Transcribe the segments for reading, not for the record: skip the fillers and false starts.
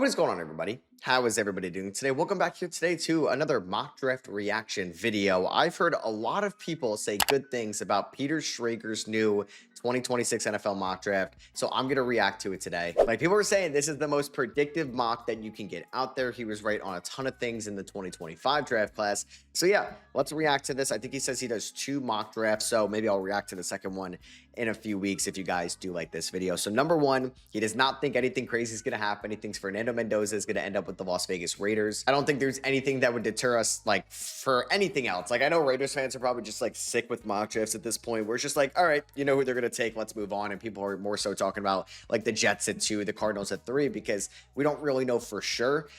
What is going on, everybody? How is everybody doing today? Welcome back here today to another mock draft reaction video. I've heard a lot of people say good things about Peter Schrager's new 2026 NFL mock draft, so I'm going to react to it today. Like, people are saying this is the most predictive mock that you can get out there. He was right on a ton of things in the 2025 draft class. So yeah, let's react to this. I think he says he does 2 mock drafts, so maybe I'll react to the second one in a few weeks if you guys do like this video. So number 1, he does not think anything crazy is going to happen. He thinks Fernando Mendoza is going to end up with the Las Vegas Raiders. I don't think there's anything that would deter us, like, for anything else. Like, I know Raiders fans are probably just like sick with mock drafts at this point. We're just like, all right, you know who they're going to take. Let's move on. And people are more so talking about like the Jets at 2, the Cardinals at 3, because we don't really know for sure.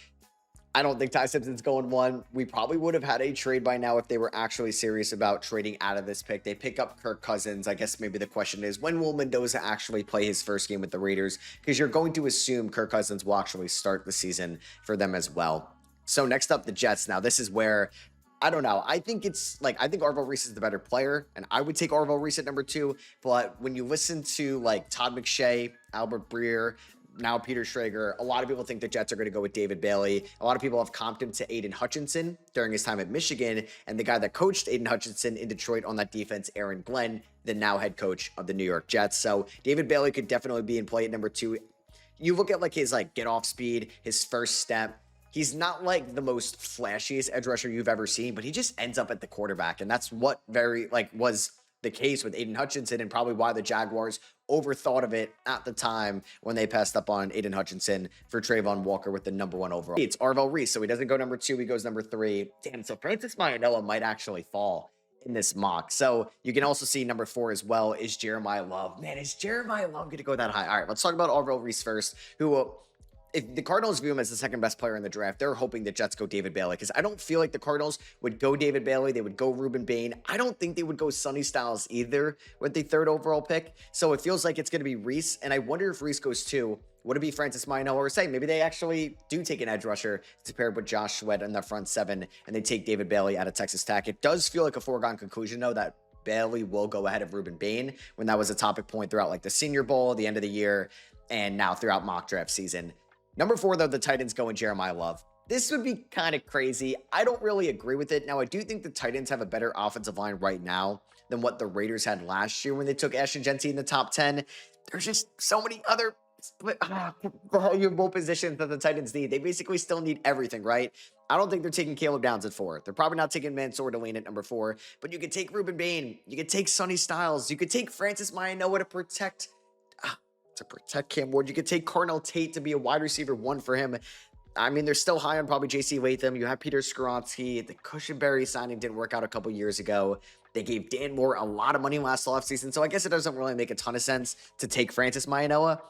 I don't think Ty Simpson's going 1. We probably would have had a trade by now if they were actually serious about trading out of this pick. They pick up Kirk Cousins. I guess maybe the question is, when will Mendoza actually play his first game with the Raiders? Because you're going to assume Kirk Cousins will actually start the season for them as well. So next up, the Jets. Now, this is where, I don't know. I think it's like, I think Arvell Reese is the better player, and I would take Arvell Reese at number 2. But when you listen to like Todd McShay, Albert Breer, now Peter Schrager, a lot of people think the Jets are going to go with David Bailey. A lot of people have comped him to Aiden Hutchinson during his time at Michigan, and the guy that coached Aiden Hutchinson in Detroit on that defense, Aaron Glenn, the now head coach of the New York Jets. So David Bailey could definitely be in play at number 2. You look at like his like get off speed, his first step. He's not like the most flashiest edge rusher you've ever seen, but he just ends up at the quarterback, and that's what was the case with Aiden Hutchinson, and probably why the Jaguars overthought of it at the time when they passed up on Aiden Hutchinson for Trayvon Walker with the number 1 overall. It's Arvell Reese, so he doesn't go number 2, he goes number 3. Damn, so Francis Maianella might actually fall in this mock. So you can also see number 4 as well is Jeremiah Love. Man, is Jeremiah Love going to go that high? All right, let's talk about Arvell Reese first, who if the Cardinals view him as the second best player in the draft, they're hoping the Jets go David Bailey, because I don't feel like the Cardinals would go David Bailey. They would go Ruben Bain. I don't think they would go Sonny Styles either with the 3rd overall pick. So it feels like it's going to be Reese, and I wonder if Reese goes 2. Would it be Francis Maianella or say maybe they actually do take an edge rusher to pair with Josh Sweat in the front 7, and they take David Bailey out of Texas Tech? It does feel like a foregone conclusion, though, that Bailey will go ahead of Ruben Bain, when that was a topic point throughout like the Senior Bowl, the end of the year, and now throughout mock draft season. Number 4, though, the Titans go in Jeremiah Love. This would be kind of crazy. I don't really agree with it. Now, I do think the Titans have a better offensive line right now than what the Raiders had last year when they took Ashton Jeanty in the top 10. There's just so many other valuable positions that the Titans need. They basically still need everything, right? I don't think they're taking Caleb Downs at 4. They're probably not taking Mansour Delane at number 4. But you could take Ruben Bain. You could take Sonny Styles. You could take Francis Maianella to protect Cam Ward. You could take Carnell Tate to be a wide receiver 1 for him. I mean, they're still high on probably J.C. Latham. You have Peter Skoronski. The Cushenberry signing didn't work out a couple years ago. They gave Dan Moore a lot of money last offseason, so I guess it doesn't really make a ton of sense to take Francis Maianella.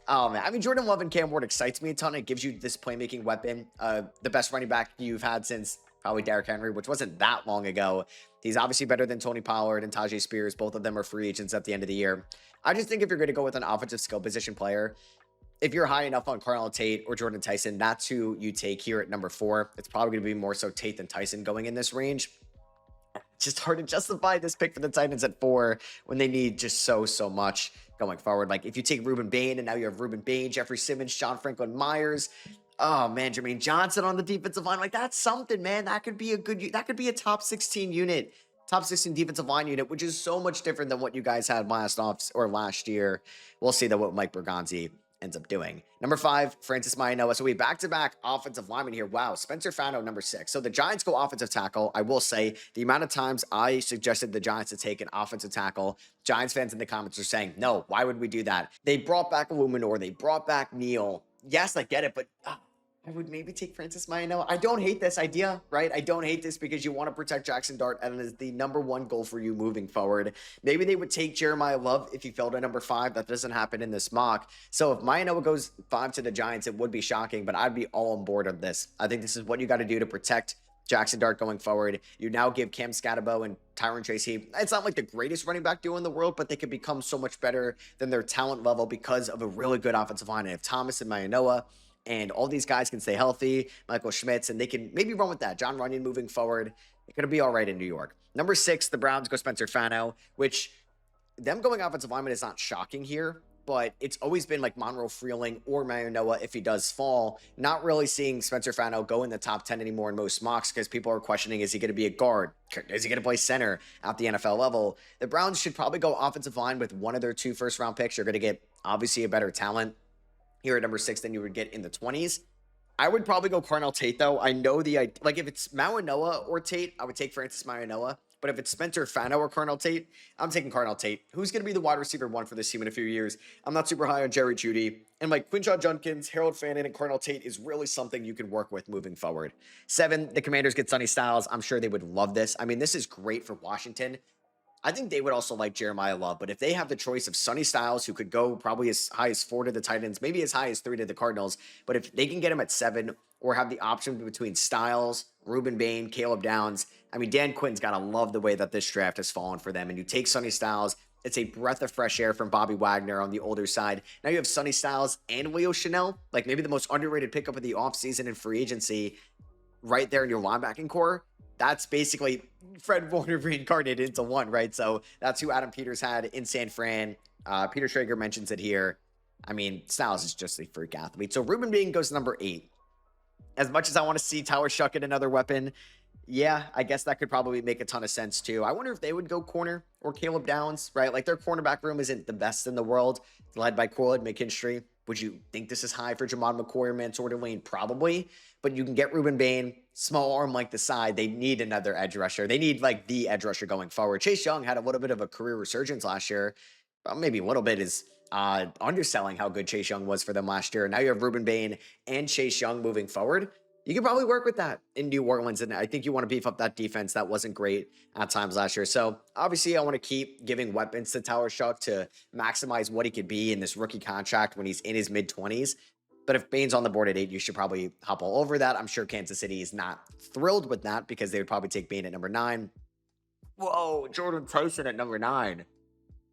Oh, man. I mean, Jordan Love and Cam Ward excites me a ton. It gives you this playmaking weapon. The best running back you've had since probably Derrick Henry, which wasn't that long ago. He's obviously better than Tony Pollard and Tajay Spears. Both of them are free agents at the end of the year. I just think if you're going to go with an offensive skill position player, if you're high enough on Carnell Tate or Jordan Tyson, that's who you take here at number 4. It's probably going to be more so Tate than Tyson going in this range. It's just hard to justify this pick for the Titans at 4 when they need just so much going forward. Like, if you take Ruben Bain, and now you have Ruben Bain, Jeffrey Simmons, John Franklin Myers, oh man, Jermaine Johnson on the defensive line, like, that's something, man. That could be a top 16 unit. Top 16 defensive line unit, which is so much different than what you guys had last year. We'll see, though, what Mike Bergonzi ends up doing. Number 5, Francis Maianella. So we back-to-back offensive linemen here. Wow, Spencer Fano, number 6. So the Giants go offensive tackle. I will say, the amount of times I suggested the Giants to take an offensive tackle, Giants fans in the comments are saying, no, why would we do that? They brought back Illuminor. They brought back Neal. Yes, I get it, but I would maybe take Francis Maianella. I don't hate this idea, right? I don't hate this because you want to protect Jackson Dart, and it is the number 1 goal for you moving forward. Maybe they would take Jeremiah Love if he fell to number 5. That doesn't happen in this mock. So if Maianella goes 5 to the Giants, it would be shocking, but I'd be all on board on this. I think this is what you got to do to protect Jackson Dart going forward. You now give Cam Scatabo and Tyron Tracy. It's not like the greatest running back duo in the world, but they could become so much better than their talent level because of a really good offensive line. And if Thomas and Maianella and all these guys can stay healthy, Michael Schmitz, and they can maybe run with that. John Runyon moving forward, it's going to be all right in New York. Number 6, the Browns go Spencer Fano, which them going offensive lineman is not shocking here, but it's always been like Monroe Freeling or Mayanoa if he does fall. Not really seeing Spencer Fano go in the top 10 anymore in most mocks because people are questioning, is he going to be a guard? Is he going to play center at the NFL level? The Browns should probably go offensive line with one of their 2 first-round picks. You're going to get obviously a better talent here at number 6 than you would get in the 20s. I would probably go Carnell Tate, though. I know like if it's Mawanoa or Tate, I would take Francis Mawanoa. But if it's Spencer Fano or Carnell Tate, I'm taking Carnell Tate. Who's going to be the wide receiver 1 for this team in a few years? I'm not super high on Jerry Jeudy. And like Quinshon Judkins, Harold Fannin, and Carnell Tate is really something you can work with moving forward. 7, the Commanders get Sonny Styles. I'm sure they would love this. I mean, this is great for Washington. I think they would also like Jeremiah Love, but if they have the choice of Sonny Styles, who could go probably as high as 4 to the Titans, maybe as high as 3 to the Cardinals, but if they can get him at 7 or have the option between Styles, Ruben Bain, Caleb Downs, I mean, Dan Quinn's got to love the way that this draft has fallen for them. And you take Sonny Styles, it's a breath of fresh air from Bobby Wagner on the older side. Now you have Sonny Styles and Leo Chanel, like maybe the most underrated pickup of the offseason in free agency, right there in your linebacking core. That's basically Fred Warner reincarnated into one, right? So that's who Adam Peters had in San Fran. Peter Schrager mentions it here. I mean, Styles is just a freak athlete. So Ruben Bain goes to number 8. As much as I want to see Tyler Shuck get another weapon, yeah, I guess that could probably make a ton of sense too. I wonder if they would go corner or Caleb Downs, right? Like their cornerback room isn't the best in the world, led by Corlid McKinstry. Would you think this is high for Jamon McCoy or Mansour Dwayne? Probably, but you can get Ruben Bain, small arm like the side. They need another edge rusher. They need like the edge rusher going forward. Chase Young had a little bit of a career resurgence last year. Well, maybe a little bit is underselling how good Chase Young was for them last year. Now you have Ruben Bain and Chase Young moving forward. You can probably work with that in New Orleans, and I think you want to beef up that defense. That wasn't great at times last year. So obviously I want to keep giving weapons to Tyler Shuck to maximize what he could be in this rookie contract when he's in his mid-20s. But if Bain's on the board at 8, you should probably hop all over that. I'm sure Kansas City is not thrilled with that because they would probably take Bain at number 9. Whoa, Jordan Tyson at number 9.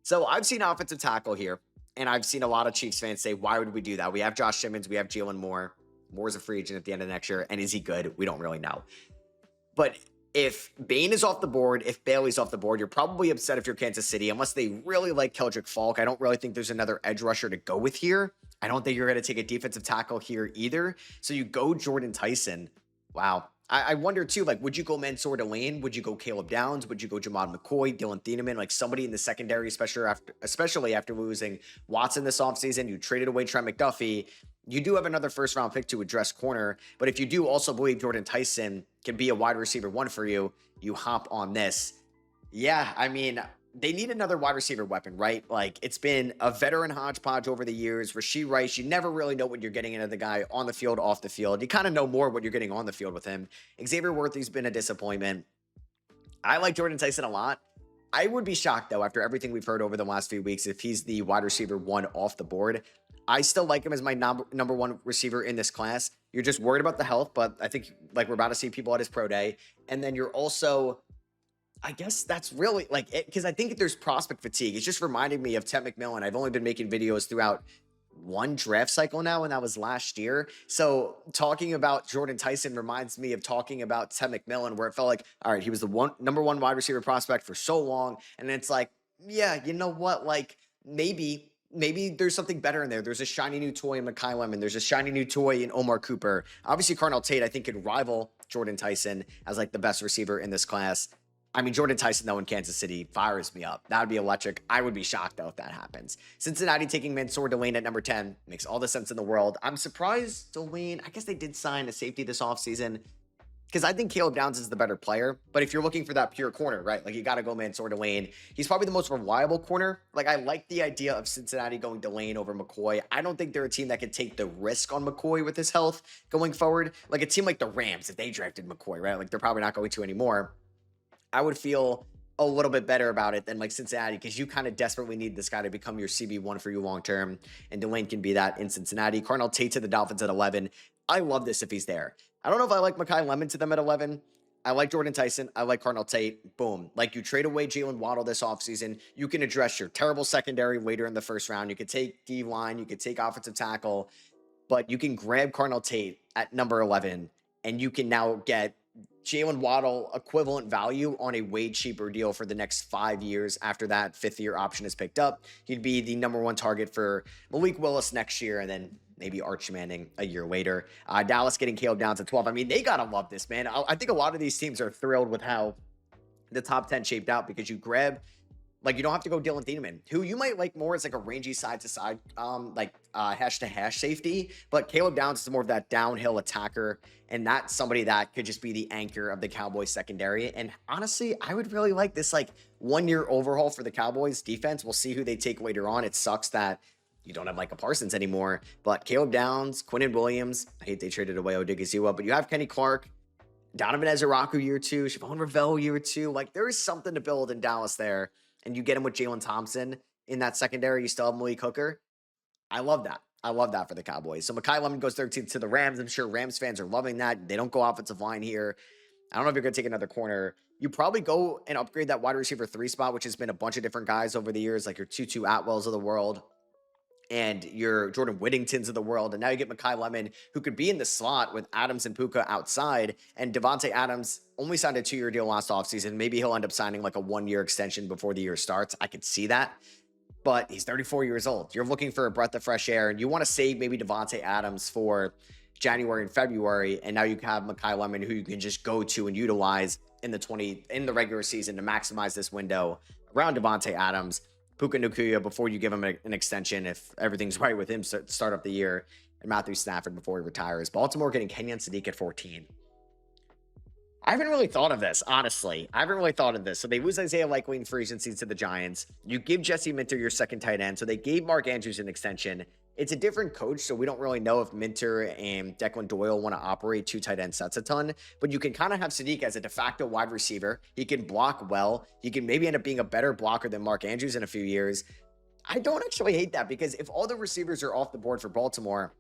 So I've seen offensive tackle here, and I've seen a lot of Chiefs fans say, why would we do that? We have Josh Simmons, we have Jalen Moore. Moore's a free agent at the end of next year, and is he good? We don't really know. But if Bain is off the board, if Bailey's off the board, you're probably upset if you're Kansas City, unless they really like Keldrick Falk. I don't really think there's another edge rusher to go with here. I don't think you're going to take a defensive tackle here either. So you go Jordan Tyson. Wow. I wonder too, like, would you go Mansour Delane? Would you go Caleb Downs? Would you go Jamon McCoy, Dylan Thieneman, like somebody in the secondary, especially after losing Watson this offseason? You traded away Trent McDuffie. You do have another first-round pick to address corner, but if you do also believe Jordan Tyson can be a wide receiver 1 for you, you hop on this. Yeah, I mean, they need another wide receiver weapon, right? Like, it's been a veteran hodgepodge over the years. Rashee Rice, you never really know what you're getting into the guy on the field, off the field. You kind of know more what you're getting on the field with him. Xavier Worthy's been a disappointment. I like Jordan Tyson a lot. I would be shocked, though, after everything we've heard over the last few weeks, if he's the wide receiver 1 off the board. I still like him as my number 1 receiver in this class. You're just worried about the health, but I think like we're about to see people at his pro day. And then you're also, I guess that's really like it, because I think there's prospect fatigue. It's just reminding me of Ted McMillan. I've only been making videos throughout one draft cycle now, and that was last year. So talking about Jordan Tyson reminds me of talking about Ted McMillan, where it felt like, all right, he was the number 1 wide receiver prospect for so long. And it's like, yeah, you know what? Like maybe there's something better in there. There's a shiny new toy in Mekhi Lemon. There's a shiny new toy in Omar Cooper. Obviously, Carnell Tate, I think, could rival Jordan Tyson as like the best receiver in this class. I mean, Jordan Tyson, though, in Kansas City fires me up. That would be electric. I would be shocked, though, if that happens. Cincinnati taking Mansour Delane at number 10 makes all the sense in the world. I'm surprised Delane, I guess they did sign a safety this offseason, because I think Caleb Downs is the better player. But if you're looking for that pure corner, right, like you got to go Mansour Delane. He's probably the most reliable corner. Like, I like the idea of Cincinnati going Delane over McCoy. I don't think they're a team that can take the risk on McCoy with his health going forward. Like a team like the Rams, if they drafted McCoy, right, like they're probably not going to anymore. I would feel a little bit better about it than like Cincinnati, because you kind of desperately need this guy to become your CB1 for you long term, and Delane can be that in Cincinnati. Carnell Tate to the Dolphins at 11. I love this if he's there. I don't know if I like Mekhi Lemon to them at 11. I like Jordan Tyson. I like Carnell Tate. Boom. Like, you trade away Jalen Waddle this offseason. You can address your terrible secondary later in the first round. You could take D-line. You could take offensive tackle. But you can grab Carnell Tate at number 11, and you can now get Jalen Waddle equivalent value on a way cheaper deal for the next 5 years. After that 5th-year option is picked up, he'd be the #1 target for Malik Willis next year, and then maybe Arch Manning a year later. Dallas getting Caleb Downs at 12. I mean, they gotta love this, man. I think a lot of these teams are thrilled with how the top 10 shaped out, because you grab, like, you don't have to go Dylan Thieneman, who you might like more as like a rangy side to side, hash to hash safety. But Caleb Downs is more of that downhill attacker, and that's somebody that could just be the anchor of the Cowboys secondary. And honestly, I would really like this like 1-year overhaul for the Cowboys defense. We'll see who they take later on. It sucks that you don't have Micah Parsons anymore, but Caleb Downs, Quinnen Williams, I hate they traded away Odigizua, but you have Kenny Clark, Donovan Ezeraku year 2, Siobhan Ravel year 2. Like, there is something to build in Dallas there. And you get him with Jalen Thompson in that secondary. You still have Malik Hooker. I love that. I love that for the Cowboys. So Mekhi Lemon goes 13th to the Rams. I'm sure Rams fans are loving that. They don't go offensive line here. I don't know if you're going to take another corner. You probably go and upgrade that wide receiver 3 spot, which has been a bunch of different guys over the years, like your Tutu Atwells of the world and your Jordan Whittingtons of the world. And now you get Mekhi Lemon, who could be in the slot with Adams and Puka outside. And Devontae Adams only signed a 2-year deal last offseason. Maybe he'll end up signing like a 1-year extension before the year starts. I could see that. But he's 34 years old. You're looking for a breath of fresh air, and you want to save maybe Devontae Adams for January and February. And now you have Mekhi Lemon, who you can just go to and utilize in the regular season to maximize this window around Devontae Adams. Puka Nacua before you give him an extension, if everything's right with him, start up the year, and Matthew Stafford before he retires. Baltimore getting Kenyon Sadiq at 14. I haven't really thought of this, honestly. I haven't really thought of this. So they lose Isaiah Likely in free agency to the Giants. You give Jesse Minter your second tight end. So they gave Mark Andrews an extension. It's a different coach, so we don't really know if Minter and Declan Doyle want to operate 2 tight end sets a ton. But you can kind of have Sadiq as a de facto wide receiver. He can block well. He can maybe end up being a better blocker than Mark Andrews in a few years. I don't actually hate that, because if all the receivers are off the board for Baltimore,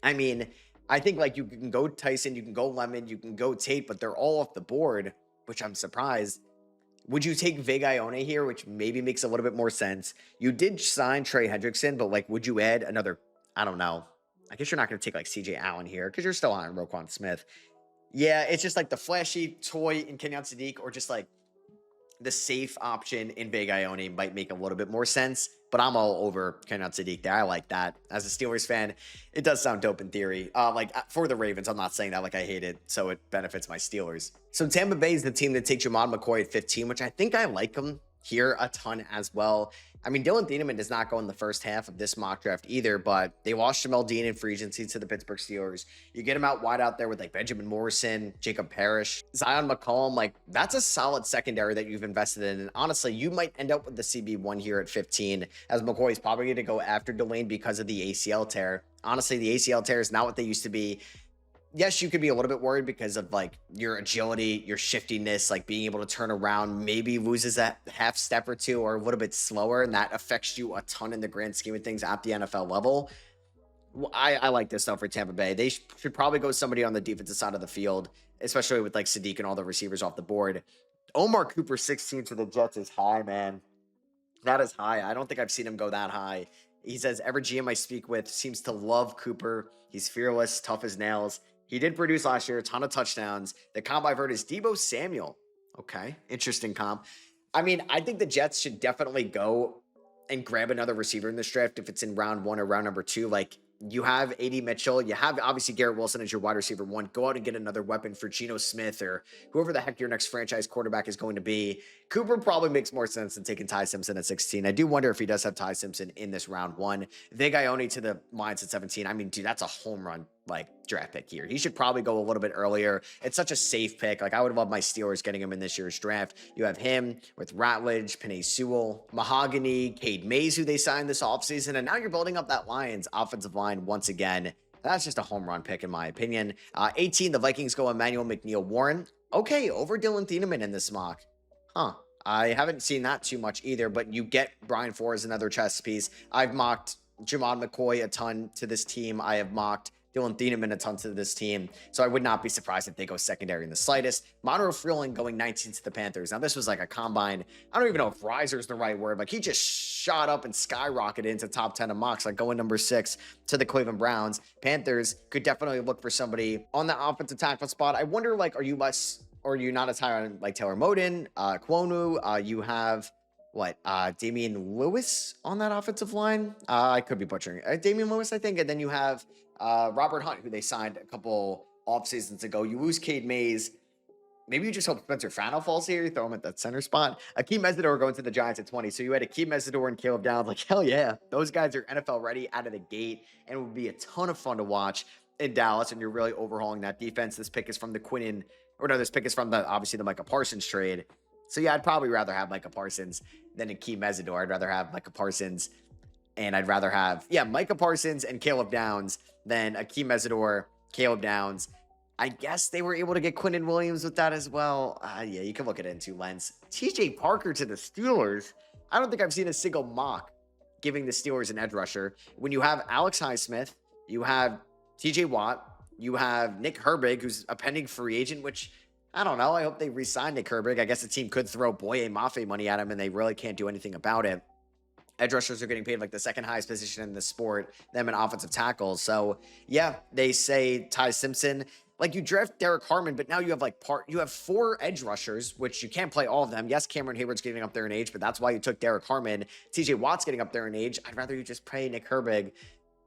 I mean, I think like you can go Tyson, you can go Lemon, you can go Tate, but they're all off the board, which I'm surprised. Would you take Vega Ione here, which maybe makes a little bit more sense? You did sign Trey Hendrickson, but like, would you add another, I don't know. I guess you're not going to take like CJ Allen here because you're still on Roquan Smith. Yeah, it's just like the flashy toy in Kenyon Sadiq, or just like the safe option in Vega Ione might make a little bit more sense. But I'm all over Kenyon Sadiq there. I like that. As a Steelers fan, it does sound dope in theory. Like for the Ravens, I'm not saying that like I hate it, so it benefits my Steelers. So Tampa Bay is the team that takes Jamad McCoy at 15, which I think I like him here a ton as well. I mean, Dylan Thieneman does not go in the first half of this mock draft either, but they lost Jamel Dean in free agency to the Pittsburgh Steelers. You get him out wide out there with like Benjamin Morrison, Jacob Parrish, Zion McCollum. Like, that's a solid secondary that you've invested in. And honestly, you might end up with the CB1 here at 15, as McCoy is probably going to go after Delane because of the ACL tear. Honestly, the ACL tear is not what they used to be. Yes, you could be a little bit worried because of like your agility, your shiftiness, like being able to turn around, maybe loses that half step or two or a little bit slower, and that affects you a ton in the grand scheme of things at the NFL level. I like this stuff for Tampa Bay. They should probably go somebody on the defensive side of the field, especially with like Sadiq and all the receivers off the board. Omar Cooper 16 to the Jets is high, man. That is high. I don't think I've seen him go that high. He says, every GM I speak with seems to love Cooper. He's fearless, tough as nails. He did produce last year, a ton of touchdowns. The comp I've heard is Deebo Samuel. Okay, interesting comp. I mean, I think the Jets should definitely go and grab another receiver in this draft if it's in round 1 or round number 2. Like, you have A.D. Mitchell. You have, obviously, Garrett Wilson as your wide receiver 1. Go out and get another weapon for Geno Smith or whoever the heck your next franchise quarterback is going to be. Cooper probably makes more sense than taking Ty Simpson at 16. I do wonder if he does have Ty Simpson in this round 1. Vega Ione to the Lions at 17. I mean, dude, that's a home run, like, draft pick here. He should probably go a little bit earlier. It's such a safe pick. Like, I would love my Steelers getting him in this year's draft. You have him with Ratledge, Penei Sewell, Mahogany, Cade Mays, who they signed this offseason, and now you're building up that Lions offensive line once again. That's just a home run pick, in my opinion. 18, the Vikings go Emmanuel McNeil-Warren. Okay, over Dylan Thieneman in this mock. Huh. I haven't seen that too much either, but you get Brian Flores, another chess piece. I've mocked Jamad McCoy a ton to this team. I have mocked Dylan Thieneman a ton to this team. So I would not be surprised if they go secondary in the slightest. Monroe Freeland going 19 to the Panthers. Now, this was like a combine. I don't even know if riser is the right word. Like, he just shot up and skyrocketed into top 10 of mocks, like going number 6 to the Cleveland Browns. Panthers could definitely look for somebody on the offensive tackle spot. I wonder, like, are you not as high on like Taylor Moden, Kwonu? You have Damian Lewis on that offensive line. I could be butchering it. Damian Lewis, I think. And then you have Robert Hunt, who they signed a couple off seasons ago. You lose Cade Mays. Maybe you just hope Spencer Fano falls here. You throw him at that center spot. Akeem Mesidor going to the Giants at 20. So you had Akeem Mesidor and Caleb Downs. Like, hell yeah. Those guys are NFL ready out of the gate. And it would be a ton of fun to watch in Dallas. And you're really overhauling that defense. This pick is from this pick is from obviously the Micah Parsons trade. So yeah, I'd probably rather have Micah Parsons than Akeem Mesidor. I'd rather have Micah Parsons. And I'd rather have, Micah Parsons and Caleb Downs than Akeem Mesidor, Caleb Downs. I guess they were able to get Quinnen Williams with that as well. You can look at it in two lenses. TJ Parker to the Steelers. I don't think I've seen a single mock giving the Steelers an edge rusher. When you have Alex Highsmith, you have TJ Watt, you have Nick Herbig, who's a pending free agent, which I don't know. I hope they re-sign Nick Herbig. I guess the team could throw Boye Mafe money at him, and they really can't do anything about it. Edge rushers are getting paid like the second highest position in the sport, them in offensive tackles. So yeah, they say Ty Simpson. Like, you draft Derek Harmon, but now you have 4 edge rushers, which you can't play all of them. Yes, Cameron Hayward's getting up there in age, but that's why you took Derek Harmon. TJ Watt's getting up there in age. I'd rather you just pay Nick Herbig.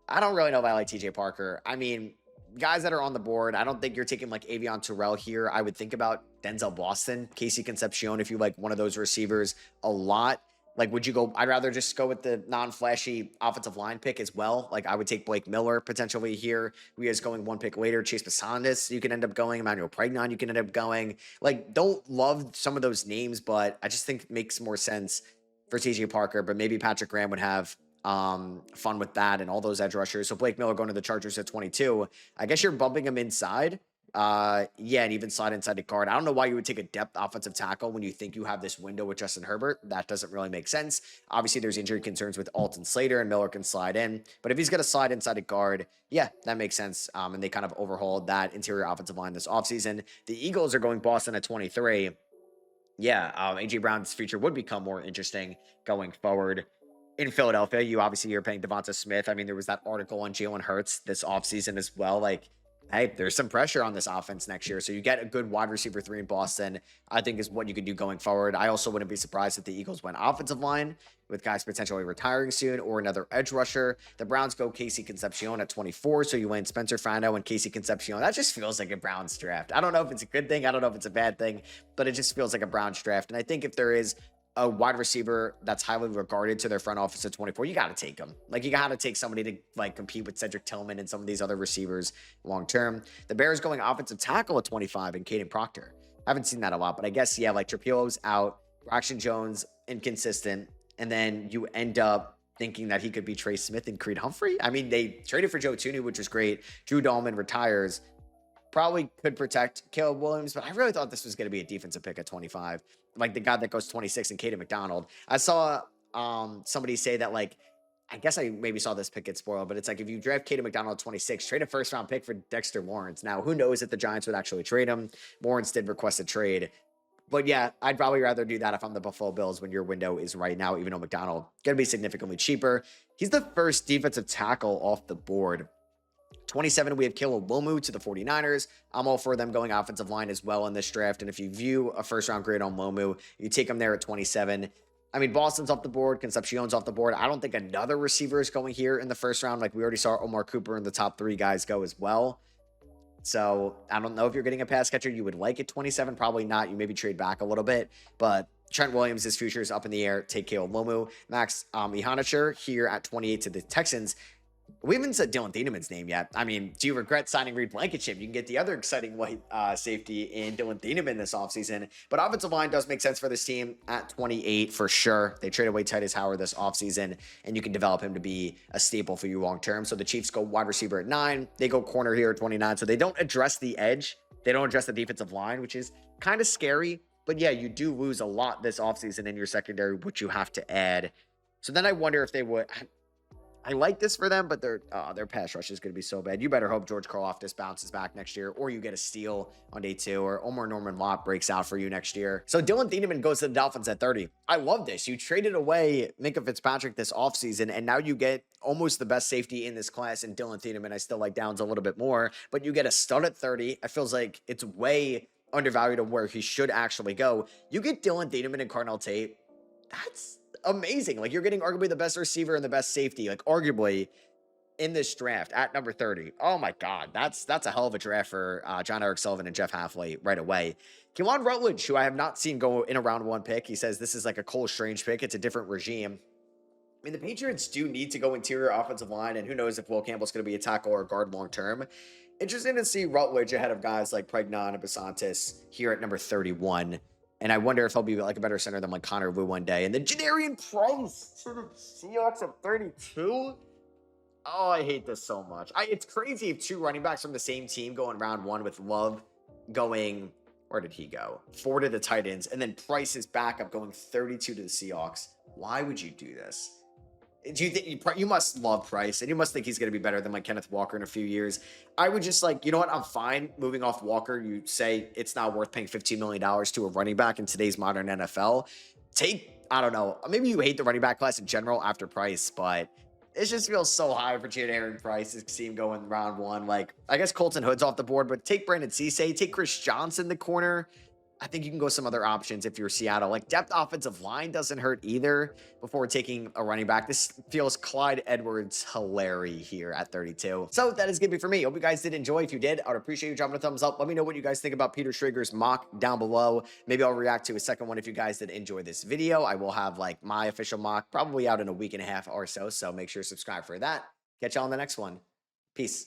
I don't really know if I like TJ Parker. I mean, guys that are on the board, I don't think you're taking like Avion Terrell here. I would think about Denzel Boston, Casey Concepcion, if you like one of those receivers a lot. Like, would you go? I'd rather just go with the non-flashy offensive line pick as well. Like, I would take Blake Miller potentially here. We is going one pick later. Chase Pasandis, you can end up going. Emmanuel Pregnon, you can end up going. Like, don't love some of those names, but I just think it makes more sense for TJ Parker. But maybe Patrick Graham would have fun with that and all those edge rushers. So Blake Miller going to the Chargers at 22. I guess you're bumping him inside. And even slide inside the guard. I don't know why you would take a depth offensive tackle when you think you have this window with Justin Herbert. That doesn't really make sense. Obviously, there's injury concerns with Alton Slater, and Miller can slide in. But if he's going to slide inside a guard, that makes sense. And they kind of overhauled that interior offensive line this offseason. The Eagles are going Boston at 23. A.J. Brown's future would become more interesting going forward. In Philadelphia, you're paying Devonta Smith. I mean, there was that article on Jalen Hurts this offseason as well. Like, hey, there's some pressure on this offense next year. So you get a good wide receiver 3 in Boston, I think is what you could do going forward. I also wouldn't be surprised if the Eagles went offensive line with guys potentially retiring soon or another edge rusher. The Browns go Casey Concepcion at 24. So you went Spencer Fano and Casey Concepcion. That just feels like a Browns draft. I don't know if it's a good thing. I don't know if it's a bad thing, but it just feels like a Browns draft. And I think if there is a wide receiver that's highly regarded to their front office at 24, you got to take them. Like, you got to take somebody to like compete with Cedric Tillman and some of these other receivers long term. The Bears going offensive tackle at 25 and Caden Proctor. I haven't seen that a lot, but I guess, like Trapillo's out, Braxton Jones inconsistent, and then you end up thinking that he could be Trey Smith and Creed Humphrey. I mean, they traded for Joe Tooney, which was great. Drew Dahlman retires. Probably could protect Caleb Williams, but I really thought this was going to be a defensive pick at 25. Like the guy that goes 26 and Caden McDonald. I saw somebody say that, like, I guess I maybe saw this pick get spoiled, but it's like if you draft Caden McDonald at 26, trade a first round pick for Dexter Lawrence. Now, who knows if the Giants would actually trade him? Lawrence did request a trade. But I'd probably rather do that if I'm the Buffalo Bills when your window is right now, even though McDonald going to be significantly cheaper. He's the first defensive tackle off the board. 27, we have Caleb Wilmu to the 49ers. I'm all for them going offensive line as well in this draft. And if you view a first-round grade on Wilmu, you take him there at 27. I mean, Boston's off the board. Concepcion's off the board. I don't think another receiver is going here in the first round. Like, we already saw Omar Cooper and the top 3 guys go as well. So I don't know if you're getting a pass catcher you would like at 27. Probably not. You maybe trade back a little bit. But Trent Williams, his future is up in the air. Take Caleb Wilmu. Max Ihanacher here at 28 to the Texans. We haven't said Dylan Thieneman's name yet. I mean, do you regret signing Reed Blankenship? You can get the other exciting white safety in Dylan Thieneman this offseason. But offensive line does make sense for this team at 28 for sure. They trade away Titus Howard this offseason, and you can develop him to be a staple for you long term. So the Chiefs go wide receiver at 9. They go corner here at 29. So they don't address the edge. They don't address the defensive line, which is kind of scary. But you do lose a lot this offseason in your secondary, which you have to add. So then I wonder if they would... I like this for them, but their pass rush is going to be so bad. You better hope George Karlaftis bounces back next year, or you get a steal on day 2, or Omar Norman Lott breaks out for you next year. So Dylan Thieneman goes to the Dolphins at 30. I love this. You traded away Minkah Fitzpatrick this offseason, and now you get almost the best safety in this class in Dylan Thieneman. I still like Downs a little bit more, but you get a stud at 30. I feels like it's way undervalued of where he should actually go. You get Dylan Thieneman and Cardinal Tate. That's amazing. Like, you're getting arguably the best receiver and the best safety, like arguably in this draft at number 30. Oh my God, that's a hell of a draft for John Eric Sullivan and Jeff Halfley right away. Kewan Rutledge, who I have not seen go in a round 1 pick. He says this is like a Cole Strange pick. It's a different regime. I mean, the Patriots do need to go interior offensive line, and who knows if Will Campbell's going to be a tackle or a guard long term. Interesting to see Rutledge ahead of guys like Pregnon and Basantis here at number 31. And I wonder if he'll be like a better center than like Connor Wu one day. And then Janarian Price to the Seahawks at 32. Oh, I hate this so much. It's crazy if 2 running backs from the same team go in round 1 with Love going, where did he go? 4 to the Titans. And then Price is back up going 32 to the Seahawks. Why would you do this? Do you think you must love Price, and you must think he's going to be better than like Kenneth Walker in a few years? I would just like, you know what? I'm fine moving off Walker. You say it's not worth paying $15 million to a running back in today's modern NFL. I don't know. Maybe you hate the running back class in general after Price, but it just feels so high for Janarian Price to see him go in round 1. Like, I guess Colton Hood's off the board, but take Brandon Cisse, take Chris Johnson, the corner. I think you can go some other options if you're Seattle. Like, depth offensive line doesn't hurt either before taking a running back. This feels Clyde Edwards hilarious here at 32. So that is going to be for me. Hope you guys did enjoy. If you did, I would appreciate you dropping a thumbs up. Let me know what you guys think about Peter Schrager's mock down below. Maybe I'll react to a second one if you guys did enjoy this video. I will have like my official mock probably out in a week and a half or so. So make sure to subscribe for that. Catch y'all on the next one. Peace.